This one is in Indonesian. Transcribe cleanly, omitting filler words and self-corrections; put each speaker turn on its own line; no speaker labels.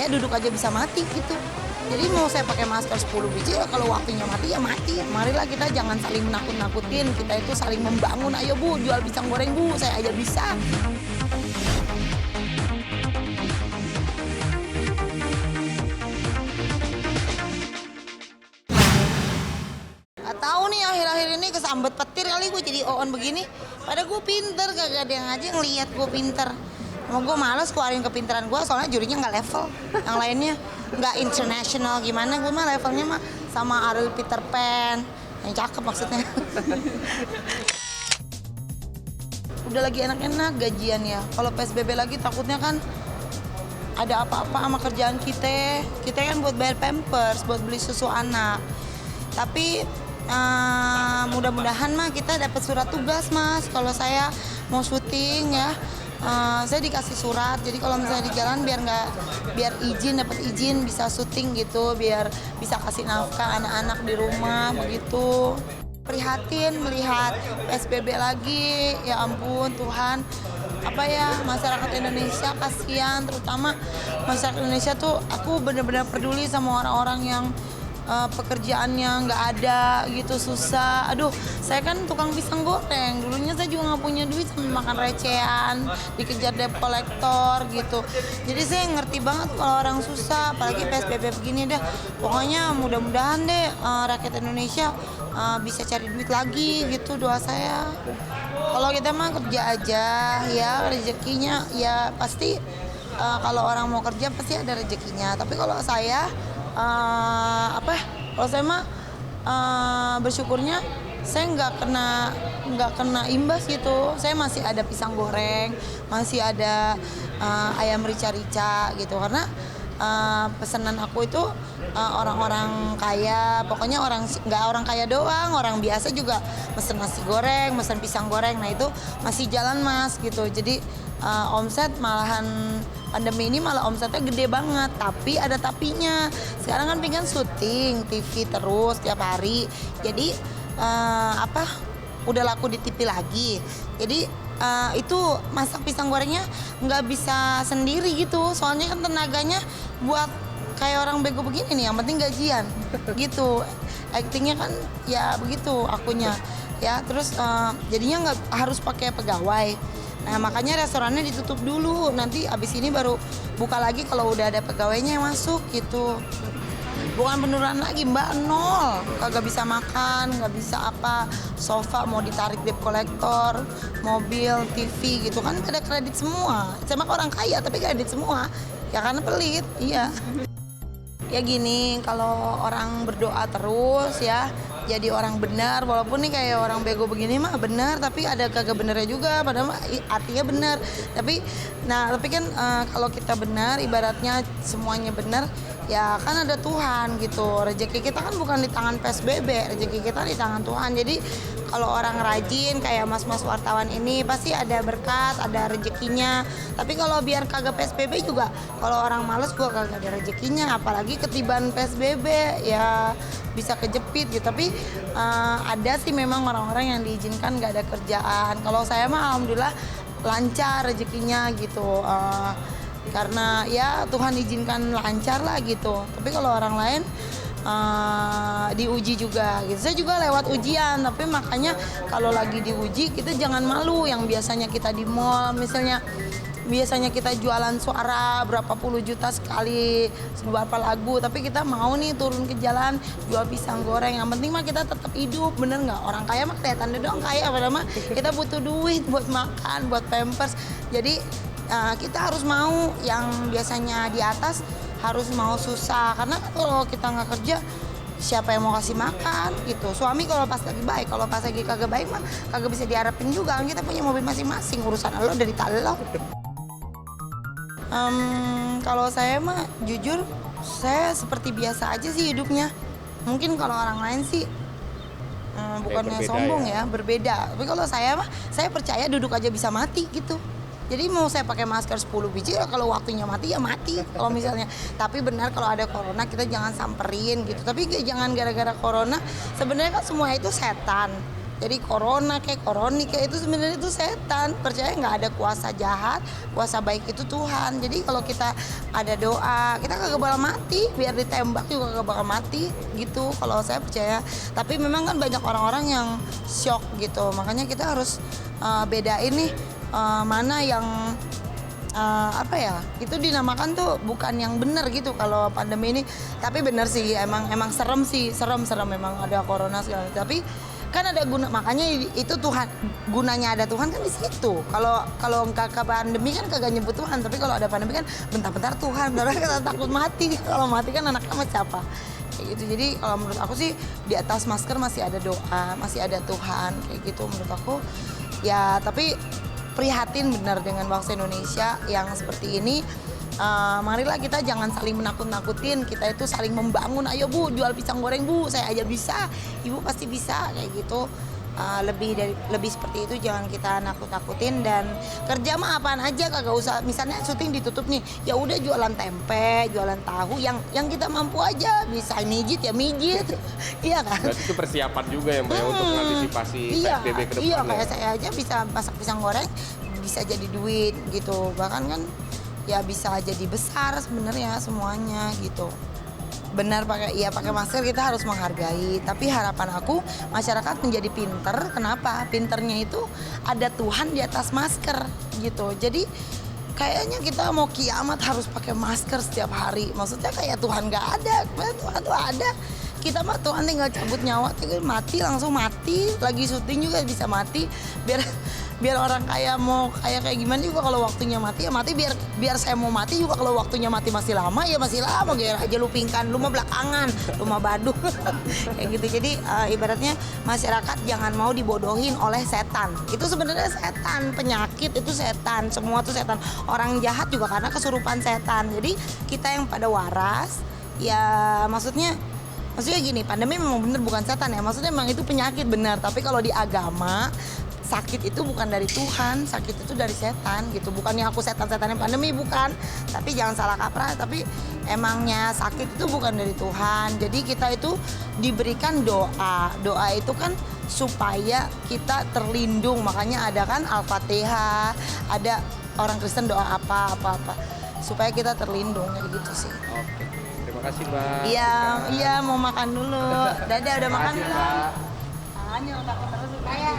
percaya duduk aja bisa mati gitu. Jadi mau saya pakai masker 10 biji ya kalau waktunya mati ya mati. Marilah kita jangan saling menakut-nakutin, kita itu saling membangun. Ayo Bu, jual pisang goreng Bu, saya aja bisa. Gak tahu nih akhir-akhir ini kesambet petir kali gue jadi oon begini. Padahal gue pinter, kagak ada yang aja ngeliat gue pinter. Mau gue males keluarin kepintaran gue soalnya jurinya nggak level. Yang lainnya nggak international gimana, gue mah levelnya mah sama Ariel Peter Pan. Yang cakep maksudnya. Udah lagi enak-enak gajian ya. Kalau PSBB lagi takutnya kan ada apa-apa sama kerjaan kita. Kita kan buat bayar pampers, buat beli susu anak. Tapi mudah-mudahan mah kita dapat surat tugas Mas. Kalau saya mau syuting ya, saya dikasih surat. Jadi kalau misalnya di jalan biar dapat izin bisa syuting gitu, biar bisa kasih nafkah anak-anak di rumah begitu. Prihatin melihat PSBB lagi, ya ampun Tuhan. Apa ya, masyarakat Indonesia kasihan, terutama masyarakat Indonesia tuh aku benar-benar peduli sama orang-orang yang pekerjaannya nggak ada gitu, susah. Aduh, saya kan tukang pisang goreng, dulunya saya juga nggak punya duit sambil makan recehan, dikejar debt collector gitu. Jadi saya ngerti banget kalau orang susah, apalagi PSBB begini deh. Pokoknya mudah-mudahan deh rakyat Indonesia bisa cari duit lagi gitu, doa saya. Kalau kita mah kerja aja ya, rezekinya ya pasti kalau orang mau kerja pasti ada rezekinya. Tapi kalau saya kalau saya mah bersyukurnya saya nggak kena imbas gitu. Saya masih ada pisang goreng, masih ada ayam rica-rica gitu, karena pesanan aku itu orang-orang kaya, pokoknya nggak orang kaya doang, orang biasa juga mesen nasi goreng, mesen pisang goreng. Nah itu masih jalan Mas gitu. Jadi omset malahan pandemi ini malah omsetnya gede banget, tapi ada tapinya. Sekarang kan pengen syuting TV terus tiap hari, jadi udah laku di TV lagi. Jadi itu masak pisang gorengnya nggak bisa sendiri gitu, soalnya kan tenaganya buat kayak orang bego begini nih, yang penting gajian gitu. Actingnya kan ya begitu akunya ya, terus jadinya nggak harus pakai pegawai. Nah makanya restorannya ditutup dulu, nanti abis ini baru buka lagi kalau udah ada pegawainya yang masuk gitu. Bukan penurunan lagi Mbak, nol, kagak bisa makan, nggak bisa apa, sofa mau ditarik debt collector, mobil, TV gitu kan ada kredit semua. Sama orang kaya tapi kredit semua, ya karena pelit, iya. Ya gini, kalau orang berdoa terus ya jadi orang benar, walaupun nih kayak orang bego begini mah benar, tapi ada kagak benernya juga, padahal artinya benar. Tapi kan kalau kita benar, ibaratnya semuanya benar, ya kan ada Tuhan gitu. Rezeki kita kan bukan di tangan PSBB, rezeki kita di tangan Tuhan. Jadi kalau orang rajin kayak mas-mas wartawan ini pasti ada berkat, ada rezekinya. Tapi kalau biar kagak PSBB juga, kalau orang males gua kagak ada rezekinya, apalagi ketiban PSBB ya bisa kejepit gitu. Tapi ada sih memang orang-orang yang diizinkan nggak ada kerjaan. Kalau saya mah alhamdulillah lancar rezekinya gitu, karena ya Tuhan izinkan lancar lah gitu. Tapi kalau orang lain diuji juga gitu. Saya juga lewat ujian, tapi makanya kalau lagi diuji kita jangan malu. Yang biasanya kita di mall misalnya, biasanya kita jualan suara berapa puluh juta sekali, beberapa lagu, tapi kita mau nih turun ke jalan jual pisang goreng. Yang penting mah kita tetap hidup, bener nggak? Orang kaya mah kelihatannya doang kaya, padahal mah kita butuh duit buat makan, buat pampers. Jadi kita harus mau, yang biasanya di atas harus mau susah, karena kalau kita nggak kerja siapa yang mau kasih makan gitu. Suami kalau pas lagi baik, kalau pas lagi kagak baik mah kagak bisa diharapin juga. Kita punya mobil masing-masing, urusan lo dari lo. Kalau saya mah jujur saya seperti biasa aja sih hidupnya. Mungkin kalau orang lain sih bukannya sombong ya, berbeda. Tapi kalau saya mah, saya percaya duduk aja bisa mati gitu. Jadi mau saya pakai masker 10 biji ya kalau waktunya mati ya mati. Kalau misalnya, tapi benar kalau ada corona kita jangan samperin gitu. Tapi jangan gara-gara corona, sebenarnya kan semua itu setan. Jadi corona kayak koroni kayak itu sebenarnya itu setan. Percaya nggak ada kuasa jahat, kuasa baik itu Tuhan. Jadi kalau kita ada doa, kita kagak bakal mati. Biar ditembak juga kagak bakal mati gitu. Kalau saya percaya. Tapi memang kan banyak orang-orang yang shock gitu. Makanya kita harus bedain nih mana yang apa ya, itu dinamakan tuh bukan yang benar gitu kalau pandemi ini. Tapi benar sih, emang serem sih, serem memang ada corona segala. Tapi kan ada guna, makanya itu Tuhan, gunanya ada Tuhan kan di situ. Kalau enggak ke pandemi kan kagak nyebut Tuhan, tapi kalau ada pandemi kan bentar-bentar Tuhan, bentar kita takut mati. Kalau mati kan anaknya sama siapa? Kayak gitu. Jadi kalau menurut aku sih di atas masker masih ada doa, masih ada Tuhan kayak gitu menurut aku. Ya tapi prihatin benar dengan bangsa Indonesia yang seperti ini. Marilah kita jangan saling menakut-nakutin, kita itu saling membangun. Ayo Bu, jual pisang goreng Bu, saya aja bisa, Ibu pasti bisa kayak gitu. Lebih seperti itu, jangan kita nakut-nakutin. Dan kerja mah apaan aja kagak usah, misalnya syuting ditutup nih, ya udah jualan tempe, jualan tahu yang kita mampu aja, bisa mijit ya mijit. Iya kan?
Berarti itu persiapan juga ya Mbak ya untuk mengantisipasi PSBB ke depan.
Iya, kayak saya aja bisa masak pisang goreng, bisa jadi duit gitu. Bahkan kan ya bisa jadi besar sebenarnya semuanya gitu. Benar pakai masker, kita harus menghargai. Tapi harapan aku masyarakat menjadi pinter. Kenapa? Pinternya itu ada Tuhan di atas masker gitu. Jadi kayaknya kita mau kiamat harus pakai masker setiap hari. Maksudnya kayak Tuhan nggak ada, Tuhan tuh ada. Kita mah Tuhan tinggal cabut nyawa, tinggal mati langsung mati. Lagi syuting juga bisa mati. Biar orang kayak gimana juga kalau waktunya mati ya mati, biar saya mau mati juga kalau waktunya mati masih lama ya masih lama. Biar aja lu pingkan, lu mah belakangan, lu mah baduk. Kayak gitu. Jadi ibaratnya masyarakat jangan mau dibodohin oleh setan. Itu sebenarnya setan, penyakit itu setan, semua tuh setan. Orang jahat juga karena kesurupan setan. Jadi kita yang pada waras ya, maksudnya gini, pandemi memang bener bukan setan ya, maksudnya memang itu penyakit benar. Tapi kalau di agama sakit itu bukan dari Tuhan, sakit itu dari setan gitu. Bukannya aku setan-setannya pandemi, bukan. Tapi jangan salah kaprah, tapi emangnya sakit itu bukan dari Tuhan. Jadi kita itu diberikan doa. Doa itu kan supaya kita terlindung. Makanya ada kan Al-Fatihah, ada orang Kristen doa apa supaya kita terlindung kayak gitu sih.
Oke. Terima kasih Mbak.
Iya, mau makan dulu. Dadah, udah makan belum?
Mbak.
Tangannya udah terus kayak.